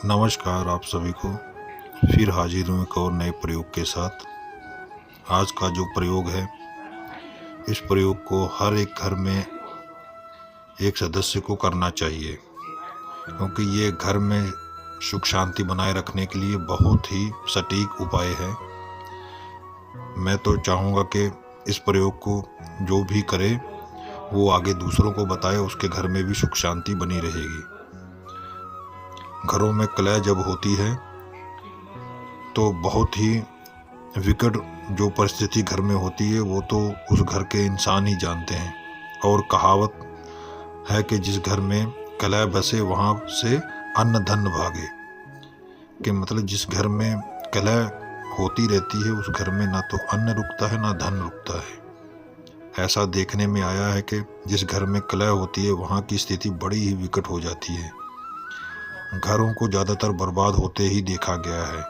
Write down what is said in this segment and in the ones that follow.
नमस्कार आप सभी को। फिर हाजिर हूँ एक और नए प्रयोग के साथ। आज का जो प्रयोग है, इस प्रयोग को हर एक घर में एक सदस्य को करना चाहिए, क्योंकि ये घर में सुख शांति बनाए रखने के लिए बहुत ही सटीक उपाय है। मैं तो चाहूँगा कि इस प्रयोग को जो भी करे वो आगे दूसरों को बताए, उसके घर में भी सुख शांति बनी रहेगी। घरों में कलह जब होती है तो बहुत ही विकट जो परिस्थिति घर में होती है वो तो उस घर के इंसान ही जानते हैं। और कहावत है कि जिस घर में कलह बसे वहाँ से अन्न धन भागे, कि मतलब जिस घर में कलह होती रहती है उस घर में ना तो अन्न रुकता है ना धन रुकता है। ऐसा देखने में आया है कि जिस घर में कलह होती है वहाँ की स्थिति बड़ी ही विकट हो जाती है। घरों को ज़्यादातर बर्बाद होते ही देखा गया है।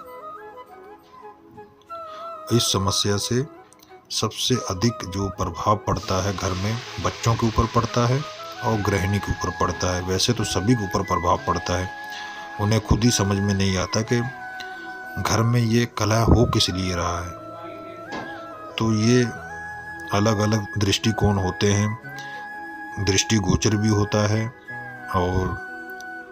इस समस्या से सबसे अधिक जो प्रभाव पड़ता है घर में बच्चों के ऊपर पड़ता है और गृहिणी के ऊपर पड़ता है। वैसे तो सभी के ऊपर प्रभाव पड़ता है, उन्हें खुद ही समझ में नहीं आता कि घर में ये कलह हो किस लिए रहा है। तो ये अलग अलग दृष्टिकोण होते हैं, दृष्टिगोचर भी होता है और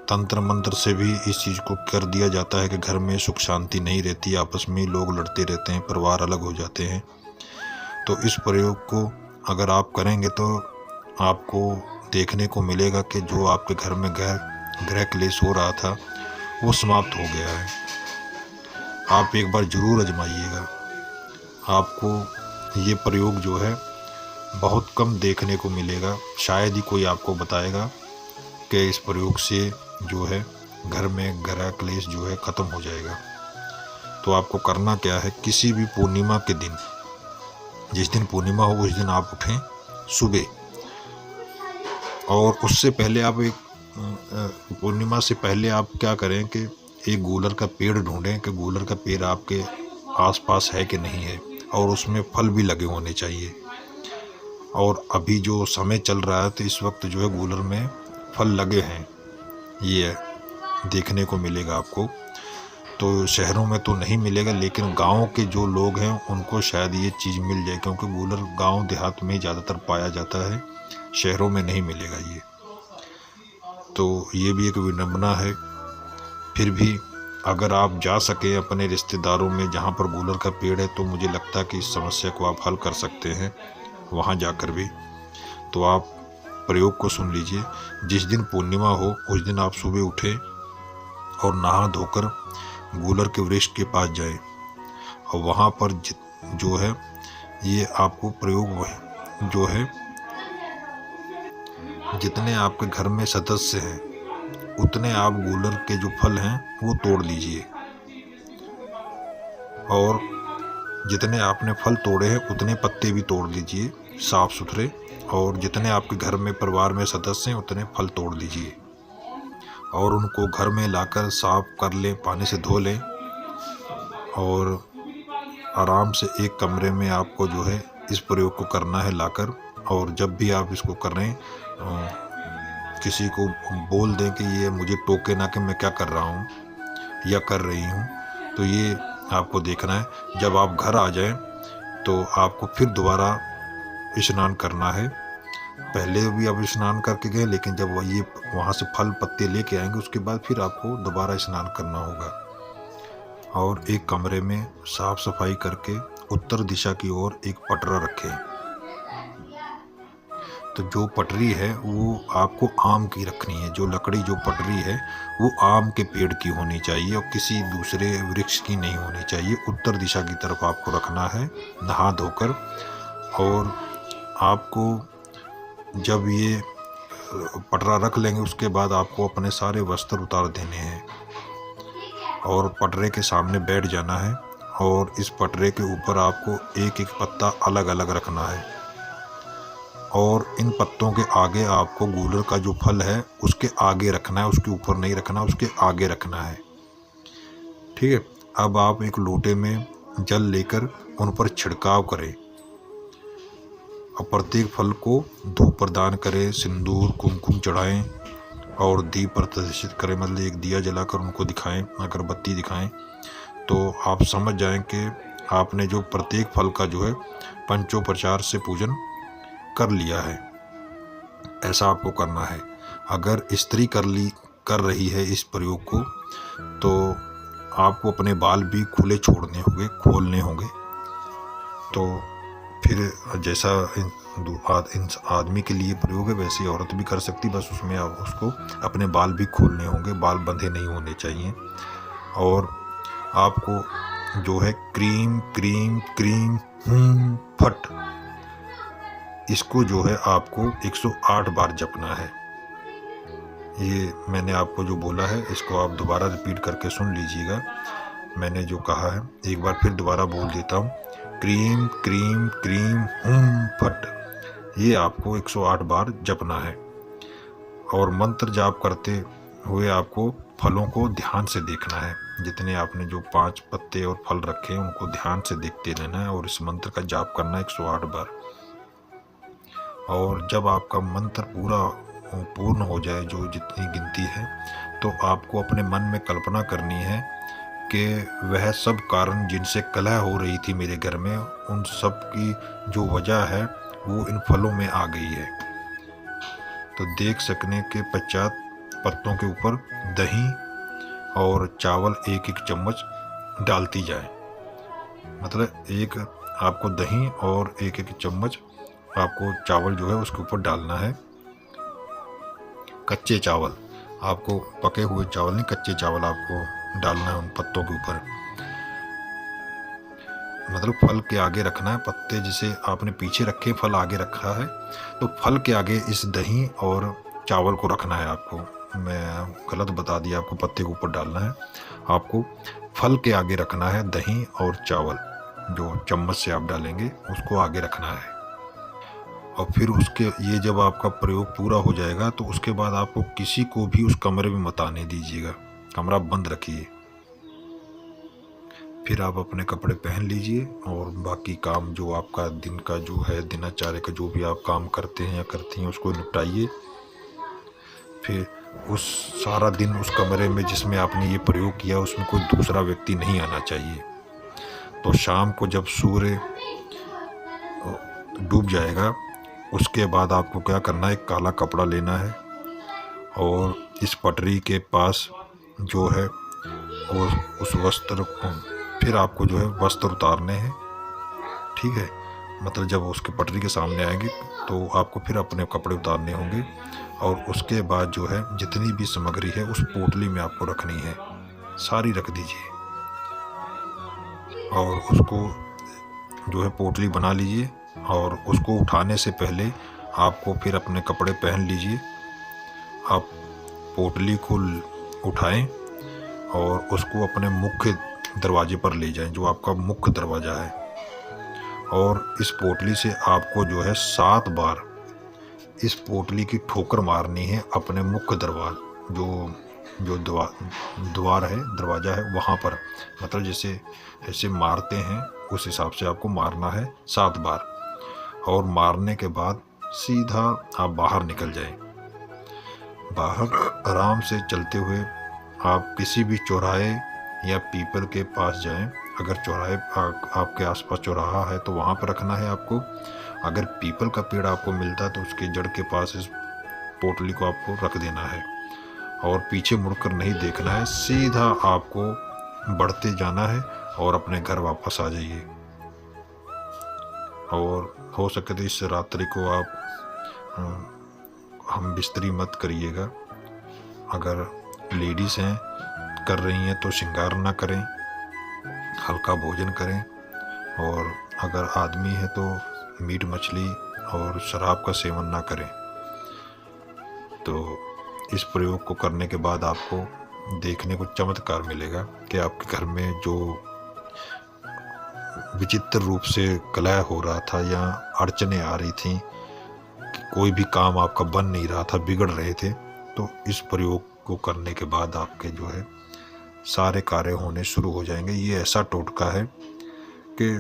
तंत्र मंत्र से भी इस चीज़ को कर दिया जाता है कि घर में सुख शांति नहीं रहती, आपस में लोग लड़ते रहते हैं, परिवार अलग हो जाते हैं। तो इस प्रयोग को अगर आप करेंगे तो आपको देखने को मिलेगा कि जो आपके घर में गृह क्लेश हो रहा था वो समाप्त हो गया है। आप एक बार ज़रूर आजमाइएगा। आपको ये प्रयोग जो है बहुत कम देखने को मिलेगा, शायद ही कोई आपको बताएगा कि इस प्रयोग से जो है घर में गृह क्लेश जो है ख़त्म हो जाएगा। तो आपको करना क्या है, किसी भी पूर्णिमा के दिन, जिस दिन पूर्णिमा हो उस दिन आप उठें सुबह, और उससे पहले आप पूर्णिमा से पहले आप क्या करें कि एक गूलर का पेड़ ढूंढें कि गूलर का पेड़ आपके आसपास है कि नहीं है, और उसमें फल भी लगे होने चाहिए। और अभी जो समय चल रहा है तो इस वक्त जो है गूलर में फल लगे हैं, ये देखने को मिलेगा आपको। तो शहरों में तो नहीं मिलेगा, लेकिन गांव के जो लोग हैं उनको शायद ये चीज़ मिल जाए, क्योंकि गूलर गांव देहात में ज़्यादातर पाया जाता है, शहरों में नहीं मिलेगा ये। तो ये भी एक विडंबना है। फिर भी अगर आप जा सके अपने रिश्तेदारों में जहाँ पर गूलर का पेड़ है तो मुझे लगता है कि इस समस्या को आप हल कर सकते हैं वहाँ जाकर भी। तो आप प्रयोग को सुन लीजिए। जिस दिन पूर्णिमा हो उस दिन आप सुबह उठें और नहा धोकर गूलर के वृक्ष के पास जाएं, और वहाँ पर जो है ये आपको प्रयोग जो है जितने आपके घर में सदस्य हैं उतने आप गूलर के जो फल हैं वो तोड़ लीजिए, और जितने आपने फल तोड़े हैं उतने पत्ते भी तोड़ लीजिए साफ़ सुथरे, और जितने आपके घर में परिवार में सदस्य हैं उतने फल तोड़ लीजिए और उनको घर में लाकर साफ कर लें, पानी से धो लें, और आराम से एक कमरे में आपको जो है इस प्रयोग को करना है लाकर। और जब भी आप इसको कर रहे हैं किसी को बोल दें कि ये मुझे टोके ना कि मैं क्या कर रहा हूँ या कर रही हूँ। तो ये आपको देखना है। जब आप घर आ जाएं तो आपको फिर दोबारा स्नान करना है। पहले भी आप स्नान करके गए, लेकिन जब ये वहाँ से फल पत्ते लेके आएंगे उसके बाद फिर आपको दोबारा स्नान करना होगा। और एक कमरे में साफ सफाई करके उत्तर दिशा की ओर एक पटरा रखें। तो जो पटरी है वो आपको आम की रखनी है। जो लकड़ी जो पटरी है वो आम के पेड़ की होनी चाहिए और किसी दूसरे वृक्ष की नहीं होनी चाहिए। उत्तर दिशा की तरफ आपको रखना है नहा धोकर। और आपको जब ये पटरा रख लेंगे उसके बाद आपको अपने सारे वस्त्र उतार देने हैं और पटरे के सामने बैठ जाना है, और इस पटरे के ऊपर आपको एक एक पत्ता अलग अलग रखना है, और इन पत्तों के आगे आपको गूलर का जो फल है उसके आगे रखना है, उसके ऊपर नहीं रखना, उसके आगे रखना है। ठीक है। अब आप एक लोटे में जल लेकर उन पर छिड़काव करें और प्रत्येक फल को धूप प्रदान करें, सिंदूर कुमकुम चढ़ाएं और दीप प्रदर्शित करें, मतलब एक दिया जलाकर उनको दिखाएं, अगरबत्ती दिखाएं, तो आप समझ जाएं कि आपने जो प्रत्येक फल का जो है पंचोपचार से पूजन कर लिया है। ऐसा आपको करना है। अगर स्त्री कर रही है इस प्रयोग को, तो आपको अपने बाल भी खुले छोड़ने होंगे, खोलने होंगे। तो फिर जैसा इन आदमी के लिए प्रयोग है वैसे ही औरत भी कर सकती, बस उसमें उसको अपने बाल भी खोलने होंगे, बाल बंधे नहीं होने चाहिए। और आपको जो है क्रीम क्रीम क्रीम फट, इसको जो है आपको 108 बार जपना है। ये मैंने आपको जो बोला है इसको आप दोबारा रिपीट करके सुन लीजिएगा। मैंने जो कहा है एक बार फिर दोबारा बोल देता हूँ, क्रीम क्रीम क्रीम फट, ये आपको 108 बार जपना है। और मंत्र जाप करते हुए आपको फलों को ध्यान से देखना है। जितने आपने जो 5 पत्ते और फल रखे हैं उनको ध्यान से देखते रहना है और इस मंत्र का जाप करना है 108 बार। और जब आपका मंत्र पूर्ण हो जाए, जो जितनी गिनती है, तो आपको अपने मन में कल्पना करनी है कि वह सब कारण जिनसे कलह हो रही थी मेरे घर में, उन सब की जो वजह है वो इन फलों में आ गई है। तो देख सकने के पश्चात पत्तों के ऊपर दही और चावल 1-1 चम्मच डालती जाए। मतलब एक आपको दही और 1-1 चम्मच आपको चावल जो है उसके ऊपर डालना है। कच्चे चावल, आपको पके हुए चावल नहीं, कच्चे चावल आपको डालना है उन पत्तों के ऊपर। मतलब फल के आगे रखना है, पत्ते जिसे आपने पीछे रखे, फल आगे रखा है, तो फल के आगे इस दही और चावल को रखना है। आपको मैं गलत बता दिया, आपको पत्ते के ऊपर डालना है। आपको फल के आगे रखना है दही और चावल, जो चम्मच से आप डालेंगे उसको आगे रखना है। और फिर उसके ये जब आपका प्रयोग पूरा हो जाएगा तो उसके बाद आपको किसी को भी उस कमरे में मत आने दीजिएगा, कमरा बंद रखिए। फिर आप अपने कपड़े पहन लीजिए और बाकी काम जो आपका दिन का जो है, दिनचर्या का जो भी आप काम करते हैं या करती हैं उसको निपटाइए। फिर उस सारा दिन उस कमरे में जिसमें आपने ये प्रयोग किया उसमें कोई दूसरा व्यक्ति नहीं आना चाहिए। तो शाम को जब सूर्य डूब जाएगा उसके बाद आपको क्या करना है, एक काला कपड़ा लेना है और इस पटरी के पास जो है वो उस वस्त्र को, फिर आपको जो है वस्त्र उतारने हैं। ठीक है, मतलब जब उसके पटरी के सामने आएंगे तो आपको फिर अपने कपड़े उतारने होंगे और उसके बाद जो है जितनी भी सामग्री है उस पोटली में आपको रखनी है, सारी रख दीजिए और उसको जो है पोटली बना लीजिए। और उसको उठाने से पहले आपको फिर अपने कपड़े पहन लीजिए। आप पोटली को उठाएं और उसको अपने मुख्य दरवाजे पर ले जाएं, जो आपका मुख्य दरवाज़ा है। और इस पोटली से आपको जो है 7 बार इस पोटली की ठोकर मारनी है अपने मुख्य जो द्वार है, दरवाज़ा है वहाँ पर। मतलब जैसे ऐसे मारते हैं उस हिसाब से आपको मारना है 7 बार। और मारने के बाद सीधा आप बाहर निकल जाएं। बाहर आराम से चलते हुए आप किसी भी चौराहे या पीपल के पास जाएं। अगर चौराहे आपके आसपास चौराहा है तो वहाँ पर रखना है आपको। अगर पीपल का पेड़ आपको मिलता है तो उसके जड़ के पास इस पोटली को आपको रख देना है और पीछे मुड़कर नहीं देखना है, सीधा आपको बढ़ते जाना है और अपने घर वापस आ जाइए। और हो सके तो इस रात्रि को आप हम बिस्तरी मत करिएगा। अगर लेडीज़ हैं कर रही हैं तो श्रृंगार ना करें, हल्का भोजन करें। और अगर आदमी है तो मीट मछली और शराब का सेवन ना करें। तो इस प्रयोग को करने के बाद आपको देखने को चमत्कार मिलेगा कि आपके घर में जो विचित्र रूप से कलह हो रहा था या अड़चने आ रही थी, कोई भी काम आपका बन नहीं रहा था, बिगड़ रहे थे, तो इस प्रयोग को करने के बाद आपके जो है सारे कार्य होने शुरू हो जाएंगे। ये ऐसा टोटका है कि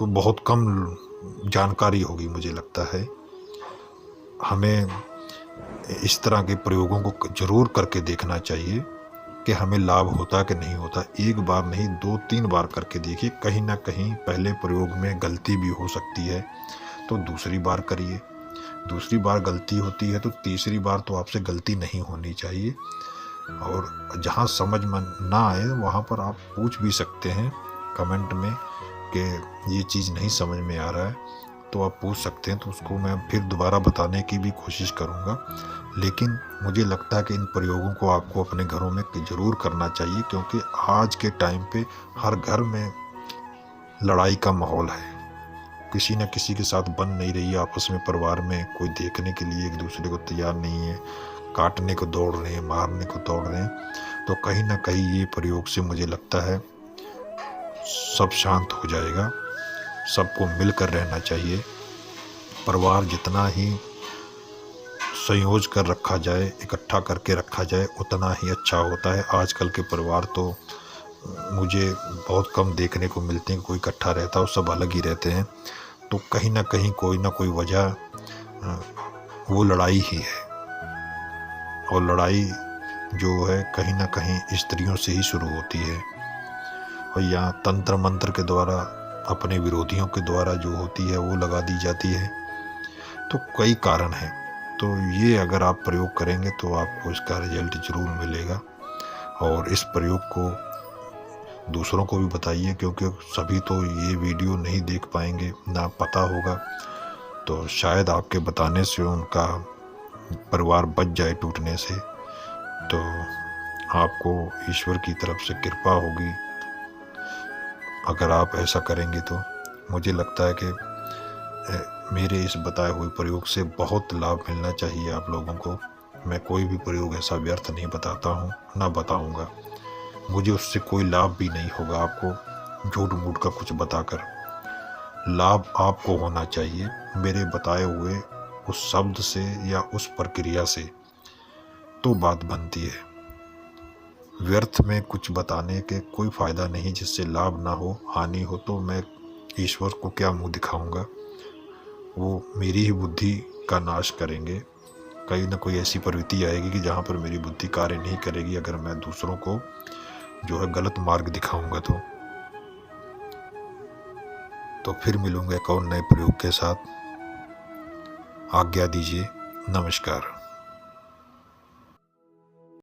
बहुत कम जानकारी होगी मुझे लगता है। हमें इस तरह के प्रयोगों को ज़रूर करके देखना चाहिए कि हमें लाभ होता कि नहीं होता। एक बार नहीं 2-3 बार करके देखिए, कहीं न कहीं पहले प्रयोग में गलती भी हो सकती है, तो दूसरी बार करिए। दूसरी बार गलती होती है तो तीसरी बार तो आपसे गलती नहीं होनी चाहिए। और जहाँ समझ में ना आए वहाँ पर आप पूछ भी सकते हैं कमेंट में कि ये चीज़ नहीं समझ में आ रहा है, तो आप पूछ सकते हैं, तो उसको मैं फिर दोबारा बताने की भी कोशिश करूँगा। लेकिन मुझे लगता है कि इन प्रयोगों को आपको अपने घरों में ज़रूर करना चाहिए, क्योंकि आज के टाइम पे हर घर में लड़ाई का माहौल है। किसी न किसी के साथ बन नहीं रही है आपस में, परिवार में कोई देखने के लिए एक दूसरे को तैयार नहीं है, काटने को दौड़ रहे हैं, मारने को दौड़ रहे हैं। तो कहीं न कहीं ये प्रयोग से मुझे लगता है सब शांत हो जाएगा। सबको मिलकर रहना चाहिए। परिवार जितना ही संयोज कर रखा जाए, इकट्ठा करके रखा जाए, उतना ही अच्छा होता है। आजकल के परिवार तो मुझे बहुत कम देखने को मिलते हैं, कोई इकट्ठा रहता है और सब अलग ही रहते हैं। तो कहीं न कहीं कोई ना कोई वजह वो लड़ाई ही है, और लड़ाई जो है कहीं न कहीं स्त्रियों से ही शुरू होती है, और यहाँ तंत्र मंत्र के द्वारा अपने विरोधियों के द्वारा जो होती है वो लगा दी जाती है। तो कई कारण हैं। तो ये अगर आप प्रयोग करेंगे तो आपको इसका रिजल्ट ज़रूर मिलेगा, और इस प्रयोग को दूसरों को भी बताइए, क्योंकि सभी तो ये वीडियो नहीं देख पाएंगे, ना पता होगा। तो शायद आपके बताने से उनका परिवार बच जाए टूटने से। तो आपको ईश्वर की तरफ से कृपा होगी अगर आप ऐसा करेंगे। तो मुझे लगता है कि मेरे इस बताए हुए प्रयोग से बहुत लाभ मिलना चाहिए आप लोगों को। मैं कोई भी प्रयोग ऐसा व्यर्थ नहीं बताता हूँ, ना बताऊँगा। मुझे उससे कोई लाभ भी नहीं होगा आपको झूठ मूठ का कुछ बताकर। लाभ आपको होना चाहिए मेरे बताए हुए उस शब्द से या उस प्रक्रिया से, तो बात बनती है। व्यर्थ में कुछ बताने के कोई फ़ायदा नहीं, जिससे लाभ ना हो, हानि हो। तो मैं ईश्वर को क्या मुँह दिखाऊंगा, वो मेरी ही बुद्धि का नाश करेंगे। कहीं ना कोई ऐसी प्रवृत्ति आएगी कि जहाँ पर मेरी बुद्धि कार्य नहीं करेगी, अगर मैं दूसरों को जो है गलत मार्ग दिखाऊंगा। तो फिर मिलूंगा एक और नए प्रयोग के साथ। आज्ञा दीजिए। नमस्कार।